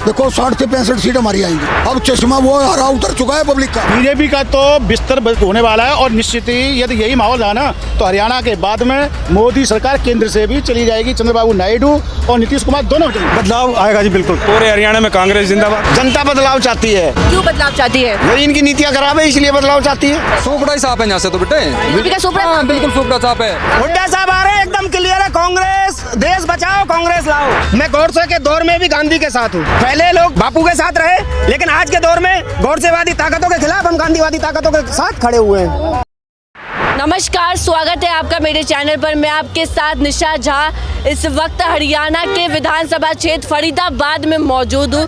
देखो 60 से 65 सीट हमारी आएंगी। अब चश्मा वो हरा उतर चुका है पब्लिक का। बीजेपी का तो बिस्तर होने वाला है और निश्चित ही यदि यही माहौल रहा ना तो हरियाणा के बाद में मोदी सरकार केंद्र से भी चली जाएगी। चंद्रबाबू नायडू और नीतीश कुमार दोनों बदलाव आएगा जी, बिल्कुल। पूरे हरियाणा में कांग्रेस जिंदाबाद। जनता बदलाव चाहती है। क्यों बदलाव चाहती है? वही इनकी नीतियाँ खराब है इसलिए बदलाव चाहती है। सुपड़ा ही साफ है यहाँ से तो बेटे, बीजेपी का सुपड़ा हाँ, बिल्कुल सुपड़ा साफ है। हुड्डा साहब आ रहे हैं, एकदम क्लियर है। कांग्रेस देश बचाओ, कांग्रेस लाओ। मैं गौडसे के दौर में भी गांधी के साथ हूँ। पहले लोग बापू के साथ रहे, लेकिन आज के दौर में गौडसेवादी ताकतों के खिलाफ हम गांधीवादी ताकतों के साथ खड़े हुए हैं। नमस्कार, स्वागत है आपका मेरे चैनल पर। मैं आपके साथ निशा झा इस वक्त हरियाणा के विधानसभा क्षेत्र फरीदाबाद में मौजूद हूँ।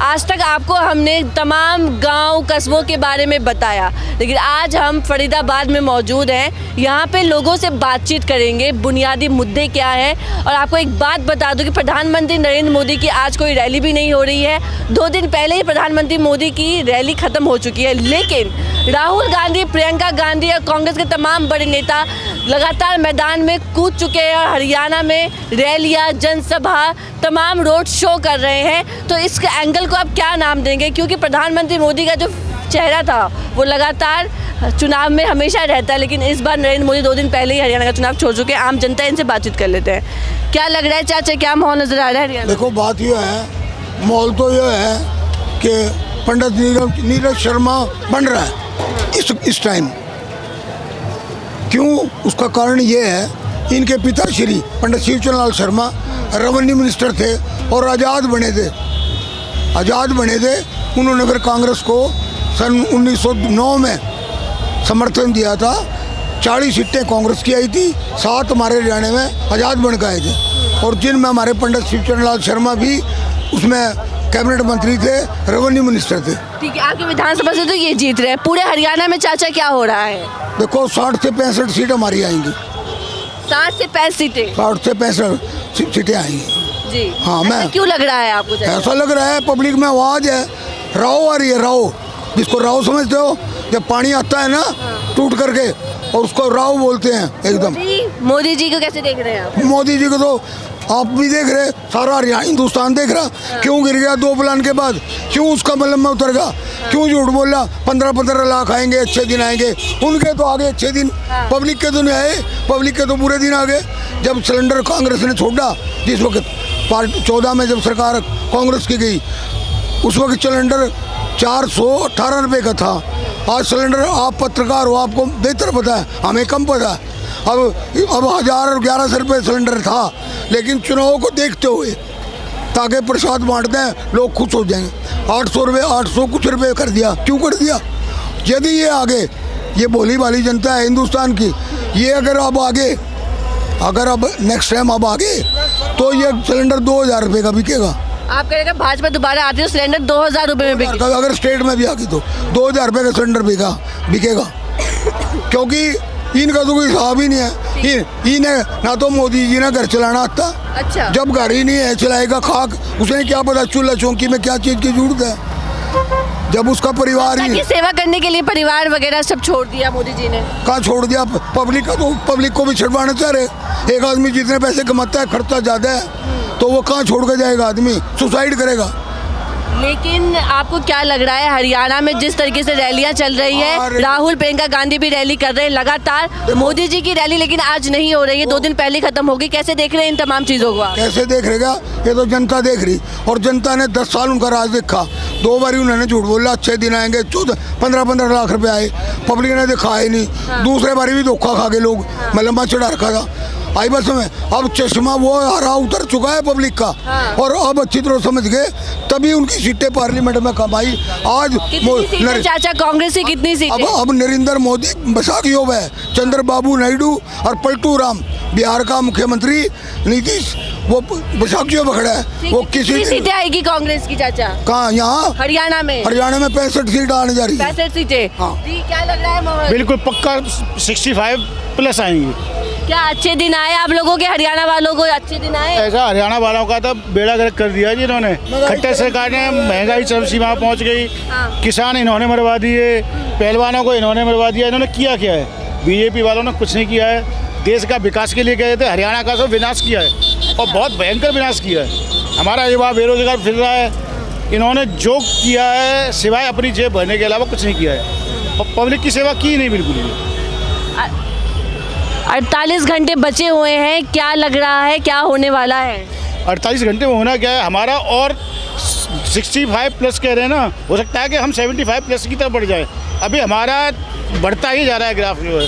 आज तक आपको हमने तमाम गांव कस्बों के बारे में बताया, लेकिन आज हम फरीदाबाद में मौजूद हैं। यहाँ पे लोगों से बातचीत करेंगे, बुनियादी मुद्दे क्या हैं। और आपको एक बात बता दूँ कि प्रधानमंत्री नरेंद्र मोदी की आज कोई रैली भी नहीं हो रही है। 2 दिन पहले ही प्रधानमंत्री मोदी की रैली ख़त्म हो चुकी है, लेकिन राहुल गांधी, प्रियंका गांधी और कांग्रेस के तमाम बड़े नेता लगातार मैदान में कूद चुके हैं और हरियाणा में रैलियां, जनसभा, तमाम रोड शो कर रहे हैं। तो इस एंगल को आप क्या नाम देंगे? क्योंकि प्रधानमंत्री मोदी का जो चेहरा था वो लगातार चुनाव में हमेशा रहता है, लेकिन इस बार नरेंद्र मोदी 2 दिन पहले ही हरियाणा का चुनाव छोड़ चुके हैं। आम जनता इनसे बातचीत कर लेते हैं। क्या लग रहा है चाचा, क्या माहौल नजर आ रहा है हरियाणा? देखो बात यह है, माहौल तो यह है कि पंडित नीरज शर्मा बन रहा है इस टाइम। क्यों? उसका कारण ये है, इनके पिताश्री पंडित शिवचंद्र लाल शर्मा रेवेन्यू मिनिस्टर थे और आज़ाद बने थे। उन्होंने फिर कांग्रेस को सन 1909 में समर्थन दिया था। 40 सीटें कांग्रेस की आई थी, 7 हमारे हरियाणा में आज़ाद बन के आए थे, और जिनमें हमारे पंडित शिवचंद्र लाल शर्मा भी उसमें कैबिनेट मंत्री थे, रेवेन्यू मिनिस्टर थे। ठीक है, आपके विधानसभा से तो ये जीत रहे हैं। पूरे हरियाणा में चाचा क्या हो रहा है? देखो 60 से 65 सीट हमारी आएंगी। 60 से 65 सीटें? 60 से 65 सीटें आएंगी जी। हाँ। मैं क्यों लग रहा है आपको? ऐसा लग रहा है, पब्लिक में आवाज़ है, राव आ रही है, राव, जिसको राव समझते हो, जब पानी आता है ना टूट करके, और उसको राव बोलते हैं एकदम। मोदी जी को कैसे देख रहे हैं आप? मोदी जी को तो आप भी देख रहे, सारा हिंदुस्तान देख रहा। क्यों गिर गया 2 प्लान के बाद? क्यों उसका मतलब में उतर गया? क्यों झूठ बोला? 15-15 लाख आएंगे, अच्छे दिन आएंगे। उनके तो आगे अच्छे दिन, पब्लिक के तो नहीं आए। पब्लिक के तो बुरे दिन आ गए। जब सिलेंडर कांग्रेस ने छोड़ा, जिस वक्त 14 में जब सरकार कांग्रेस की गई, उस वक्त सिलेंडर 418 रुपये का था। आज सिलेंडर, आप पत्रकार हो, आपको बेहतर पता है, हमें कम पता है। अब 1011 रुपये सिलेंडर था, लेकिन चुनाव को देखते हुए, ताकि प्रसाद बांटते हैं लोग खुश हो जाएंगे, 800 रुपये, 800 कुछ रुपये कर दिया। क्यों कर दिया? यदि ये आगे, ये भोली भाली जनता है हिंदुस्तान की, ये अगर अब नेक्स्ट टाइम अब आगे, तो ये सिलेंडर 2000 रुपये का बिकेगा। आप कहेगा भाजपा दोबारा आती है तो सिलेंडर 2000 रुपये में बिकेगा? अगर स्टेट में भी आ गई तो 2000 रुपये का सिलेंडर बिकेगा, क्योंकि इनका तो कोई हिसाब ही नहीं है। इन्हें ना तो मोदी जी ने घर चलाना आता। अच्छा। जब घर ही नहीं है, चलाएगा खाक, उसे क्या पता चूल्हा चौकी में क्या चीज़ की जरूरत है, जब उसका परिवार ही सेवा करने के लिए परिवार वगैरह सब छोड़ दिया मोदी जी ने। कहाँ छोड़ दिया? पब्लिक का तो, पब्लिक को भी छुड़वाना चाह रहे। एक आदमी जितने पैसे कमाता है, खर्चा ज़्यादा है, तो वो कहाँ छोड़ के जाएगा? आदमी सुसाइड करेगा। लेकिन आपको क्या लग रहा है हरियाणा में जिस तरीके से रैलियां चल रही है, राहुल, प्रियंका गांधी भी रैली कर रहे हैं लगातार, मोदी जी की रैली लेकिन आज नहीं हो रही है, 2 दिन पहले खत्म होगी। कैसे देख रहे हैं इन तमाम चीज़ों को? कैसे देख रहेगा? ये तो जनता देख रही, और जनता ने 10 साल उनका राज देखा। 2 बार उन्होंने झूठ बोला, अच्छे दिन आएंगे, 15-15 लाख रुपए आए, पब्लिक ने देखा ही नहीं। दूसरे बारी भी धोखा खा के लोग मैं लंबा चढ़ा रखा था। आई बस में अब चश्मा वो हरा उतर चुका है पब्लिक का, और अब अच्छी तरह समझ गए, तभी उनकी सीटें पार्लियामेंट में कम आई। आज चाचा कांग्रेस की कितनी सीटें? अब नरेंद्र मोदी बैसाखी हो गए, चंद्रबाबू नायडू और पलटू राम बिहार का मुख्यमंत्री नीतीश, वो बैसाखियों में खड़ा है। वो किसी सीटें आएगी कांग्रेस की चाचा? कहाँ? यहाँ हरियाणा में 65 सीट आने जा रही है। 65 सीटें? हाँ। क्या लग रहा है माहौल? बिल्कुल पक्का 65 प्लस आएंगी। क्या अच्छे दिन आए आप लोगों के, हरियाणा वालों को अच्छे दिन आए? ऐसा हरियाणा वालों का तो बेड़ा गर्क कर दिया जी इन्होंने। खट्टर सरकार ने महंगाई चरम सीमा पहुंच गई। किसान इन्होंने मरवा दिए, पहलवानों को इन्होंने मरवा दिया। इन्होंने किया क्या है? बीजेपी वालों ने कुछ नहीं किया है। देश का विकास के लिए गए थे, हरियाणा का सब विनाश किया है, और बहुत भयंकर विनाश किया है। हमारा युवा बेरोजगार फिर रहा है। इन्होंने जो किया है सिवाय अपनी जेब भरने के अलावा कुछ नहीं किया है और पब्लिक की सेवा की नहीं बिल्कुल भी। 48 घंटे बचे हुए हैं, क्या लग रहा है क्या होने वाला है? 48 घंटे में होना क्या है हमारा, और 65 प्लस कह रहे हैं ना, हो सकता है कि हम 75 प्लस की तरफ बढ़ जाए। अभी हमारा बढ़ता ही जा रहा है ग्राफ जो है।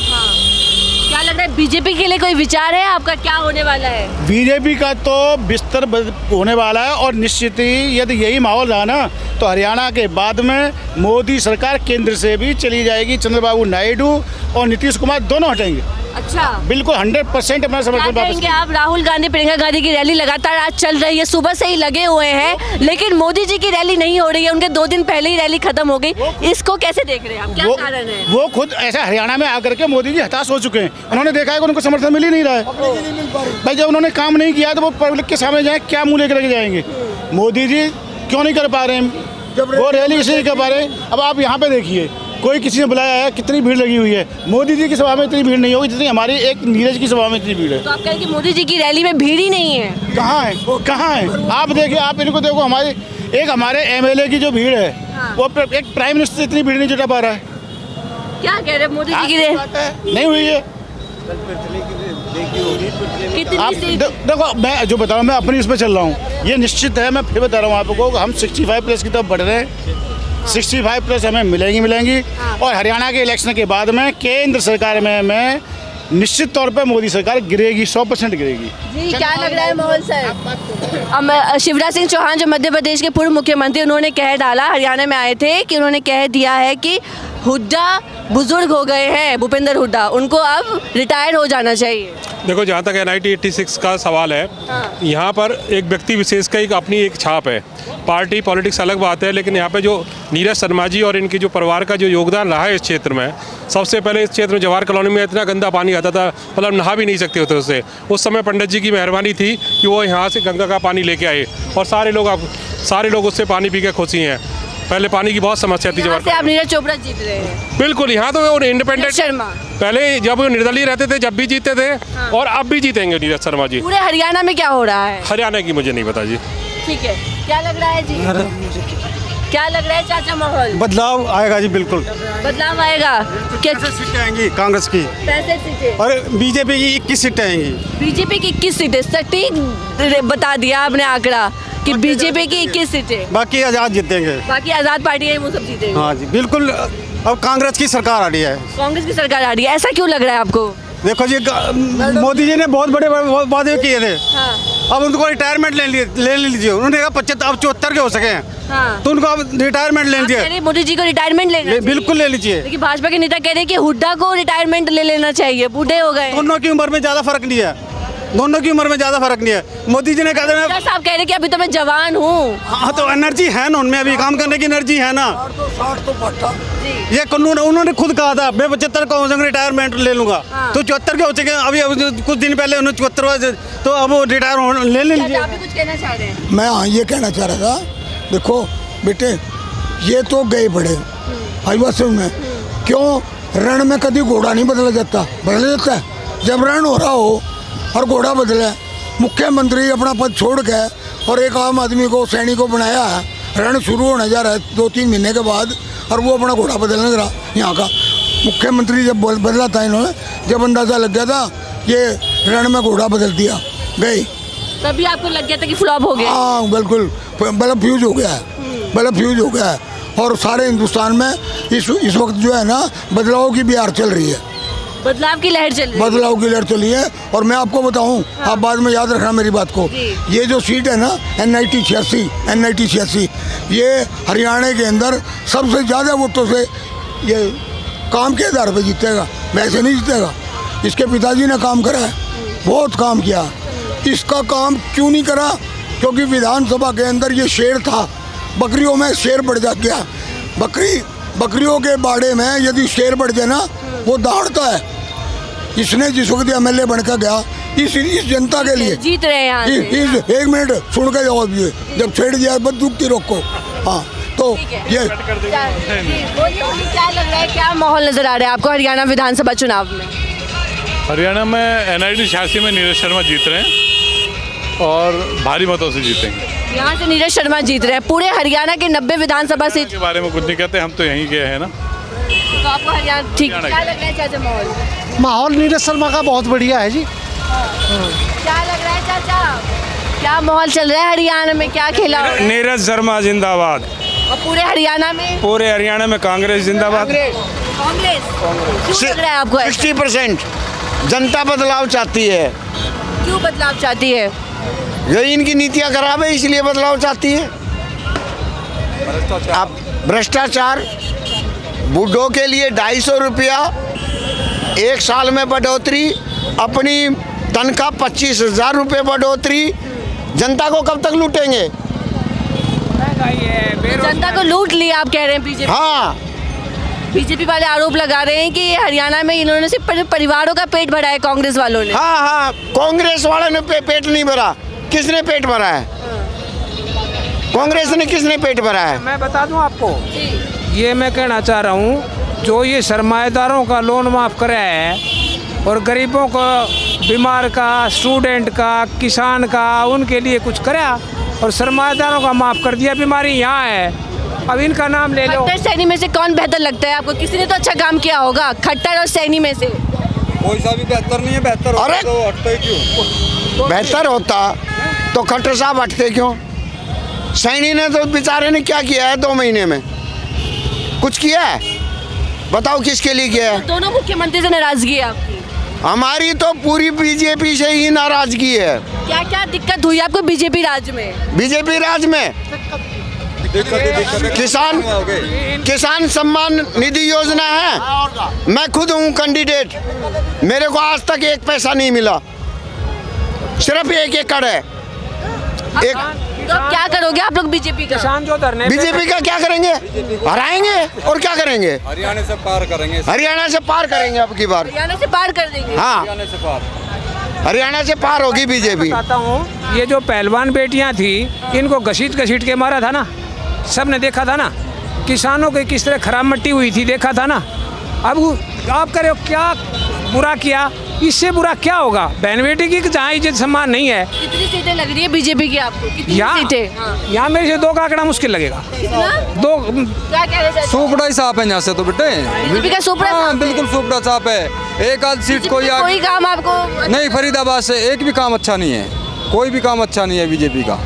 क्या लग रहा है बीजेपी के लिए कोई विचार है आपका, क्या होने वाला है? बीजेपी का तो बिस्तर होने वाला है और निश्चित ही यदि यही माहौल रहा ना तो हरियाणा के बाद में मोदी सरकार केंद्र से भी चली जाएगी। चंद्रबाबू नायडू और नीतीश कुमार दोनों हटेंगे। अच्छा, बिल्कुल 100% अपना क्या समर्थन वापस कहेंगे आप? राहुल गांधी प्रियंका गांधी की रैली लगातार आज चल रही है, सुबह से ही लगे हुए हैं, लेकिन मोदी जी की रैली नहीं हो रही है। उनके 2 दिन पहले ही रैली खत्म हो गई, इसको कैसे देख रहे हैं आप, क्या कारण है? वो खुद ऐसे हरियाणा में आकर के मोदी जी हताश हो चुके हैं। उन्होंने देखा है कि उनको समर्थन मिल ही नहीं रहा है। भाई जब उन्होंने काम नहीं किया तो वो पब्लिक के सामने जाए क्या मुंह लेकर के जाएंगे? मोदी जी क्यों नहीं कर पा रहे हैं वो रैली, इसलिए नहीं कर पा रहे हैं। अब आप यहाँ पे देखिए, कोई किसी ने बुलाया है, कितनी भीड़ लगी हुई है। मोदी जी की सभा में इतनी भीड़ नहीं होगी जितनी हमारी एक नीरज की सभा में इतनी भीड़ है। तो आप कहें कि मोदी जी की रैली में भीड़ ही नहीं है? कहाँ है वो, कहाँ है? आप देखिए, आप इनको देखो, हमारे एमएलए की जो भीड़ है वो एक प्राइम मिनिस्टर इतनी भीड़ नहीं जुटा पा रहा है। क्या कह रहे हैं मोदी जी की रैली नहीं हुई है। कितनी आप सीट? देखो, मैं जो बता रहा हूँ, मैं अपनी इस पर चल रहा हूँ। ये निश्चित है, मैं फिर बता रहा हूँ आपको, हम 65 प्लस की तरफ बढ़ रहे हैं। 65 प्लस हमें मिलेंगी और हरियाणा के इलेक्शन के बाद में केंद्र सरकार में निश्चित तौर पे मोदी सरकार गिरेगी, 100% गिरेगी। जी, क्या लग रहा है माहौल सर? शिवराज सिंह चौहान जो मध्य प्रदेश के पूर्व मुख्यमंत्री, उन्होंने कह डाला, हरियाणा में आए थे, कि उन्होंने कह दिया है कि हुड्डा बुजुर्ग हो गए हैं, भूपेंद्र हुड्डा, उनको अब रिटायर हो जाना चाहिए। देखो, जहाँ तक NIT 86 का सवाल है, यहाँ पर एक व्यक्ति विशेष का अपनी एक छाप है। पार्टी पॉलिटिक्स अलग बात है, लेकिन यहाँ पे जो नीरज शर्मा जी और इनकी जो परिवार का जो योगदान रहा है इस क्षेत्र में, सबसे पहले इस क्षेत्र में जवाहर कॉलोनी में इतना गंदा पानी आता था, मतलब नहा भी नहीं सकते होते उससे। उस समय पंडित जी की मेहरबानी थी कि वो यहाँ से गंगा का पानी लेके आए और सारे लोग उससे पानी पी के खुशी हैं। पहले पानी की बहुत समस्या थी यहाँ से आप नीरज चोपड़ा जीत रहे हैं। बिल्कुल, यहाँ तो वो इंडिपेंडेंट शर्मा पहले जब वो निर्दलीय रहते थे जब भी जीते थे, और अब भी जीतेंगे नीरज शर्मा जी। पूरे हरियाणा में क्या हो रहा है? हरियाणा की मुझे नहीं पता जी। ठीक है, क्या लग रहा है जी? क्या लग रहा है चाचा माहौल? बदलाव आएगा जी, बिल्कुल बदलाव आएगा। क्या सीटें आएंगी कांग्रेस की 65 सीटें और बीजेपी की 21 सीटें आएंगी। बीजेपी की 21 सीटें, सटीक बता दिया आपने आंकड़ा कि बीजेपी की 21 सीटें, बाकी आजाद जीतेंगे। बाकी आजाद पार्टी है वो सब जीतेंगी। हाँ जी, बिल्कुल। अब कांग्रेस की सरकार आ रही है। कांग्रेस की सरकार आ रही है, ऐसा क्यों लग रहा है आपको? देखो जी, मोदी जी ने बहुत बड़े वादे किए थे। अब उनको रिटायरमेंट ले लीजिए। उन्होंने कहा 75, अब 74 के हो सके हैं, तो उनको अब रिटायरमेंट ले आप कह रहे लीजिए। हैं मोदी जी को रिटायरमेंट लेना चाहिए। बिल्कुल ले लीजिए। लेकिन भाजपा के नेता कह रहे हैं कि हुड्डा को रिटायरमेंट ले लेना चाहिए, बूढ़े हो गए। दोनों की उम्र में ज़्यादा फर्क नहीं है। दोनों की उम्र में ज़्यादा फर्क नहीं है। मोदी जी ने कहा था, साहब कह रहे हैं कि अभी तो मैं जवान हूँ। हाँ, तो एनर्जी है ना उनमें, अभी काम करने की एनर्जी है ना। 60 तो पट्टा ये उन्होंने खुद कहा था, मैं 75 का हो जाऊंगा, रिटायरमेंट ले लूंगा। तो 74 के हो चुके हैं। अभी कुछ दिन पहले उन्होंने 74, तो अब वो रिटायर ले लीजिए। आप भी कुछ कहना चाह रहे हैं? मैं हाँ ये कहना चाह रहा था, देखो बेटे, ये तो गए बड़े आदिवासी में, क्यों रण में कभी घोड़ा नहीं बदला जाता? बदला जाता है जब रण हो रहा हो और घोड़ा बदले। मुख्यमंत्री अपना पद छोड़ के और एक आम आदमी को सैनिक को बनाया है, रण शुरू होने जा रहा है 2-3 महीने के बाद, और वो अपना घोड़ा बदलने लगा। यहाँ का मुख्यमंत्री जब बदला था इन्होंने, जब अंदाज़ा लग गया था ये रण में घोड़ा बदल दिया, गए तभी आपको लग गया था कि फ्लॉप हो गया। हाँ बिल्कुल, बल्ब फ्यूज हो गया है, बल्ब फ्यूज हो गया है। और सारे हिंदुस्तान में इस वक्त जो है ना, बदलाव की बहार चल रही है, बदलाव की लहर चल रही है। बदलाव की लहर चली है। और मैं आपको बताऊं, आप बाद में याद रखना मेरी बात को, ये जो सीट है ना NIT 86, ये हरियाणा के अंदर सबसे ज़्यादा वोटों से ये काम के आधार पर जीतेगा, वैसे नहीं जीतेगा। इसके पिताजी ने काम करा है, बहुत काम किया। इसका काम क्यों नहीं करा? क्योंकि विधानसभा के अंदर ये शेर था, बकरियों में शेर बढ़ जा गया। बकरियों के बाड़े में यदि शेर बढ़ जाए ना, वो दौड़ता है। इसने जिस वक्त MLA बनकर गया, इस जनता के लिए जीत रहे हैं यहाँ से। 1 मिनट सुन के जवाब दिए, जब छेड़ दिया बंदूक की रोको। हाँ, तो ये बोलिए, क्या लग रहा है, क्या माहौल नजर आ रहा है आपको हरियाणा विधानसभा चुनाव में? हरियाणा में NIT 86 में नीरज शर्मा जीत रहे हैं और भारी मतों से जीतेंगे। यहाँ से नीरज शर्मा जीत रहे हैं। पूरे हरियाणा के 90 विधानसभा सीट के बारे में कुछ नहीं कहते, हम तो यहीं के हैं ना। तो आपको हरियाणा ठीक क्या लग रहा है चाचा माहौल? माहौल नीरज शर्मा का बहुत बढ़िया है जी। क्या लग रहा है चाचा, क्या माहौल चल रहा है हरियाणा में, क्या खेला हो रहा है? नीरज शर्मा जिंदाबाद। और पूरे हरियाणा में? पूरे हरियाणा में कांग्रेस जिंदाबाद। कांग्रेस क्यों लग रहा है आपको? 60% जनता बदलाव चाहती है। क्यों बदलाव चाहती है? यही इनकी नीतियां खराब है, इसलिए बदलाव चाहती है। अब भ्रष्टाचार, बूढ़ों के लिए 250 रुपया 1 साल में बढ़ोतरी, अपनी तनख्वाह 25,000 रुपये बढ़ोतरी। जनता को कब तक लूटेंगे? जनता को लूट लिया आप कह रहे हैं बीजेपी? हाँ, बीजेपी वाले आरोप लगा रहे हैं कि ये हरियाणा में इन्होंने सिर्फ परिवारों का पेट भरा है, कांग्रेस वालों ने। हाँ हाँ, कांग्रेस वालों ने पेट नहीं भरा। किसने पेट भरा है? कांग्रेस ने किसने पेट भरा है? मैं बता दूं आपको, ये मैं कहना चाह रहा हूँ, जो ये सरमाएदारों का लोन माफ़ कराया है और गरीबों को, बीमार का, स्टूडेंट का, किसान का, उनके लिए कुछ कराया और सरमाएदारों का माफ़ कर दिया। बीमारी यहाँ है, अब इनका नाम ले लो। खट्टर सैनी में से कौन बेहतर लगता है आपको? किसी ने तो अच्छा काम किया होगा, खट्टर और सैनी में से। कोई सा भी बेहतर नहीं है। बेहतर अरे! तो हटते क्यों? बेहतर होता तो खट्टर साहब हटते क्यों? सैनी ने तो बेचारे ने क्या किया है 2 महीने में? कुछ किया है? बताओ किसके लिए किया है? दोनों मुख्यमंत्री से नाराजगी है आपकी? हमारी तो पूरी बीजेपी से ही नाराजगी है। क्या क्या दिक्कत हुई आपको बीजेपी राज में? बीजेपी राज में किसान सम्मान निधि योजना है। मैं खुद हूँ कैंडिडेट, मेरे को आज तक 1 पैसा नहीं मिला, सिर्फ 1 एकड़ है। एक तो क्या करोगे आप लोग बीजेपी का? किसान जो धरने बीजेपी का क्या करेंगे? हराएंगे और क्या करेंगे? हरियाणा से पार करेंगे। हरियाणा से पार करेंगे अब की बार। हरियाणा से पार कर देंगे? हाँ, हरियाणा से पार होगी बीजेपी। बताता हूँ, ये जो पहलवान बेटियाँ थी, इनको घसीट घसीट के मारा था ना, सब ने देखा था ना। किसानों की किस तरह खराब मट्टी हुई थी, देखा था ना। अब आप करो क्या बुरा किया, इससे बुरा क्या होगा? बहन बेटी की जहाँ इज्जत सम्मान नहीं है। कितनी सीटें लग रही है बीजेपी की आपको? कितनी सीटें? हाँ। यहाँ मेरे से 2 का आंकड़ा मुश्किल लगेगा। कितना? 2 क्या कह रहे हैं? सुपड़ा ही साफ है यहाँ से तो बेटे। बीजेपी का सुपड़ा हाँ, साफ है? बिल्कुल सुपड़ा साफ है। एक आध सीट कोई कोई काम आपको नहीं, फरीदाबाद से एक भी काम अच्छा नहीं है, कोई भी काम अच्छा नहीं है बीजेपी का।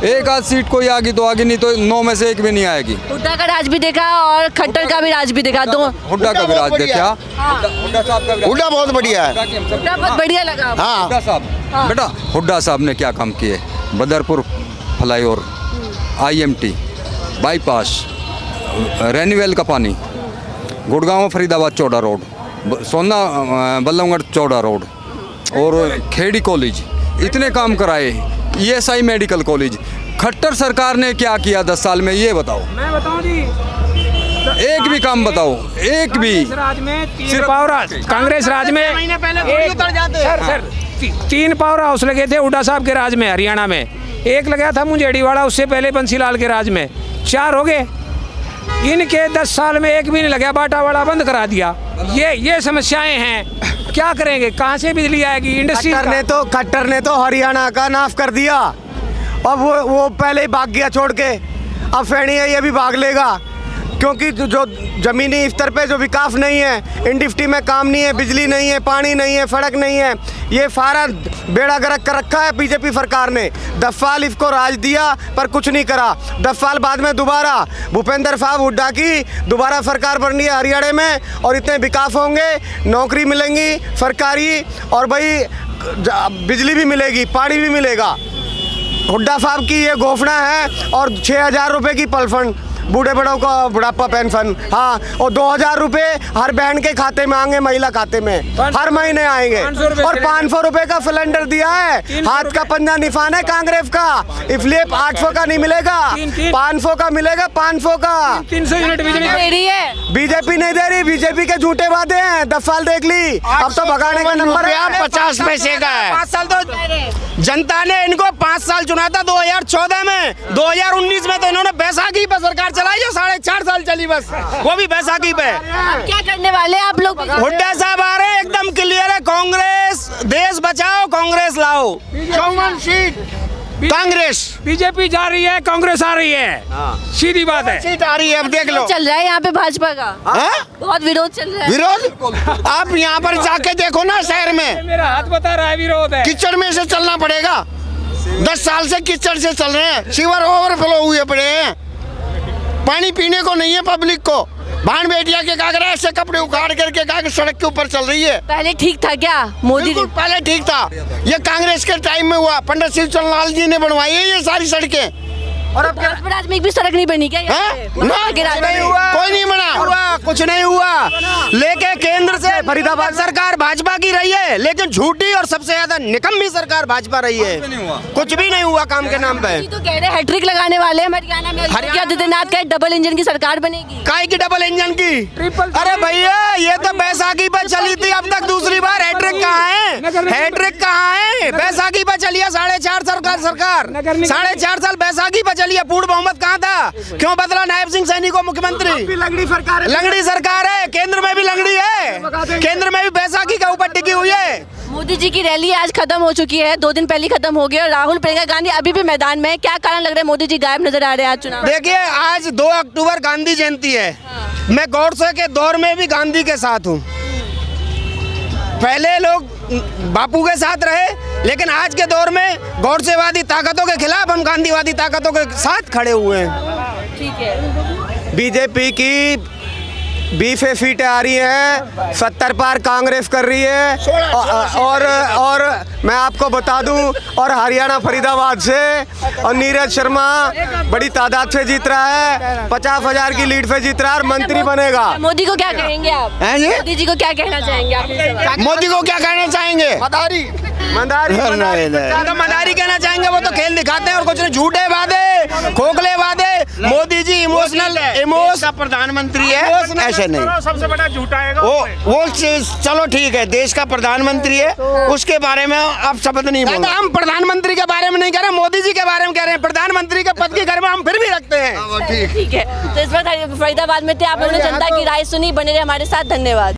एक आध सीट कोई आगी तो आगे, नहीं तो 9 में से 1 भी नहीं आएगी। हुड्डा का राज भी देखा और खट्टर का भी राज भी देखा। दो हुड्डा का भी राज देखा। हुड्डा बहुत बढ़िया है। हुड्डा बहुत बढ़िया लगा। हाँ, हुड्डा साहब, बेटा हुड्डा साहब ने क्या काम किए? बदरपुर फ्लाईओवर, IMT, बाईपास, रेनीवेल का पानी, गुड़गांव फरीदाबाद चौड़ा रोड, सोना बल्लभगढ़ चौड़ा रोड और खेड़ी कॉलेज, इतने काम कराए। ESI medical college. खट्टर सरकार ने क्या किया 10 साल में, ये बताओ। मैं बताऊं जी, एक भी काम बताओ, एक भी। राज में 3 पावर हाउस, कांग्रेस राज में सर 3 पावर हाउस लगे थे हुड्डा साहब के राज में हरियाणा में। 1 लगा था मुंजेड़ी वाला, उससे पहले बंसीलाल के राज में। 4 हो गए। इनके 10 साल में 1 भी नहीं लगा, बाटा वाला बंद करा दिया। ये समस्याएं हैं, क्या करेंगे? कहाँ से बिजली आएगी? इंडस्ट्री खट्टर ने तो हरियाणा का नाफ कर दिया। अब वो पहले ही भाग गया छोड़ के, अब फैनी है ये भी भाग लेगा, क्योंकि जो ज़मीनी स्तर पे जो विकास नहीं है, इंडस्ट्री में काम नहीं है, बिजली नहीं है, पानी नहीं है, सड़क नहीं है, ये सारा बेड़ा गर्क कर रखा है बीजेपी सरकार ने। 10 साल इसको राज दिया पर कुछ नहीं करा। 10 साल बाद में दोबारा भूपेंद्र साहब हुड्डा की दोबारा सरकार बननी है हरियाणा में, और इतने विकास होंगे, नौकरी मिलेंगी सरकारी, और भाई बिजली भी मिलेगी, पानी भी मिलेगा। हुड्डा साहब की ये घोषणा है। और 6,000 रुपये की पलफंड बूढ़े बड़ों का बुढ़ापा पेंशन, हाँ, और 2,000 रुपये हर बहन के खाते में आएंगे, महिला खाते में हर महीने आएंगे। और 500 रुपये का सिलेंडर दिया है। हाथ का पंजा निशान है कांग्रेस का, इसलिए 800 का नहीं मिलेगा, 500 का मिलेगा। 500 का 300 यूनिट बिजली दे रही है बीजेपी नहीं दे रही। बीजेपी के झूठे वादे हैं, 10 साल देख ली, अब तो भगाने का नंबर है। 50 पैसे का है। 5 साल तो जनता ने इनको 5 साल चुना था 2014 में। 2019 में तो इन्होंने बैसाखी पर सरकार चलाई जो 4.5 साल चली। चली बस, वो भी बैसाखी पे। अब क्या करने वाले आप लोग? हुड्डा साहब आ रहे हैं, एकदम क्लियर है। कांग्रेस देश बचाओ, कांग्रेस लाओ। 54 सीट कांग्रेस, बीजेपी जा रही है, कांग्रेस आ रही है, सीधी बात है। सीट आ रही है, अब देख लो। चल रहा है यहाँ पे भाजपा का बहुत विरोध चल रहा है। विरोध आप यहाँ पर जाके देखो ना, शहर में मेरा हाथ बता रहा है विरोध है। कीचड़ में से चलना पड़ेगा। 10 साल से कीचड़ से चल रहे हैं, सीवर ओवरफ्लो हुए पड़े हैं, पानी पीने को नहीं है पब्लिक को। भान बेटिया के कागरा ऐसे कपड़े उखाड़ करके कागज सड़क के ऊपर चल रही है। पहले ठीक था क्या मोदी बिल्कुल पहले ठीक था, ये कांग्रेस के टाइम में हुआ। पंडित शिव चंद्रलाल जी ने बनवाई है ये सारी सड़कें। और अब राज में एक भी सड़क नहीं बनी क्या? नहीं हुआ, कोई नहीं बना, कुछ नहीं हुआ। लेके केंद्र से फरीदाबाद सरकार भाजपा की रही है, लेकिन झूठी और सबसे ज्यादा निकम्मी सरकार भाजपा रही है। कुछ भी नहीं हुआ काम के नाम पे। तो कह रहे हैट्रिक लगाने वाले हैं हरियाणा में। योगी आदित्यनाथ का डबल इंजन की सरकार बनेगी। काय की डबल इंजन की? अरे भैया ये तो बैसाखी पे चली थी, अब तक दूसरी बार हैट्रिक कहाँ है? हैट्रिक कहाँ है? बैसाखी पे चली है 4.5 सरकार 4.5 साल बैसाखी पे चली है। पूर्ण बहुमत कहाँ था? क्यों बदला नायब सिंह सैनी को मुख्यमंत्री? लंगड़ी सरकार है, केंद्र में भी लंगड़ी है, केंद्र में भी बैसाखी के ऊपर टिकी हुई है। मोदी जी की रैली आज खत्म हो चुकी है, 2 दिन पहले खत्म हो गई और राहुल प्रियंका गांधी अभी भी मैदान में है। क्या कारण लग रहा है मोदी जी गायब नजर आ रहे हैं आज चुनाव? देखिए आज 2 अक्टूबर गांधी जयंती है। मैं गौडसे के दौर में भी गांधी के साथ हूँ। पहले लोग बापू के साथ रहे, लेकिन आज के दौर में गौडसेवादी ताकतों के खिलाफ हम गांधीवादी ताकतों के साथ खड़े हुए हैं। ठीक है। बीजेपी की 20 सीटें आ रही हैं, 70 पार कांग्रेस कर रही है। और मैं आपको बता दूं, और हरियाणा फरीदाबाद से और नीरज शर्मा बड़ी तादाद से जीत रहा है, 50,000 की लीड से जीत रहा है और मंत्री बनेगा। मोदी को क्या कहेंगे आप? मोदी जी को क्या कहना चाहेंगे आप? मोदी को क्या कहना चाहेंगे? मदारी मदारी कहना चाहेंगे। वो तो खेल दिखाते हैं और कुछ नहीं, झूठे वादे, खोखले वादे। मोदी जी इमोशनल का प्रधानमंत्री है, ऐसे नहीं। सबसे बड़ा झूठा है वो चलो ठीक है, देश का प्रधानमंत्री है, उसके बारे में आप शब्द नहीं बोलो। हम प्रधानमंत्री के बारे में नहीं कह रहे, मोदी जी के बारे में कह रहे हैं। प्रधानमंत्री के पद की गर्व हम फिर भी रखते हैं। ठीक है। तो इस वक्त फरीदाबाद में थे आप लोगों ने जनता की राय सुनी। बने रहे हमारे साथ, धन्यवाद।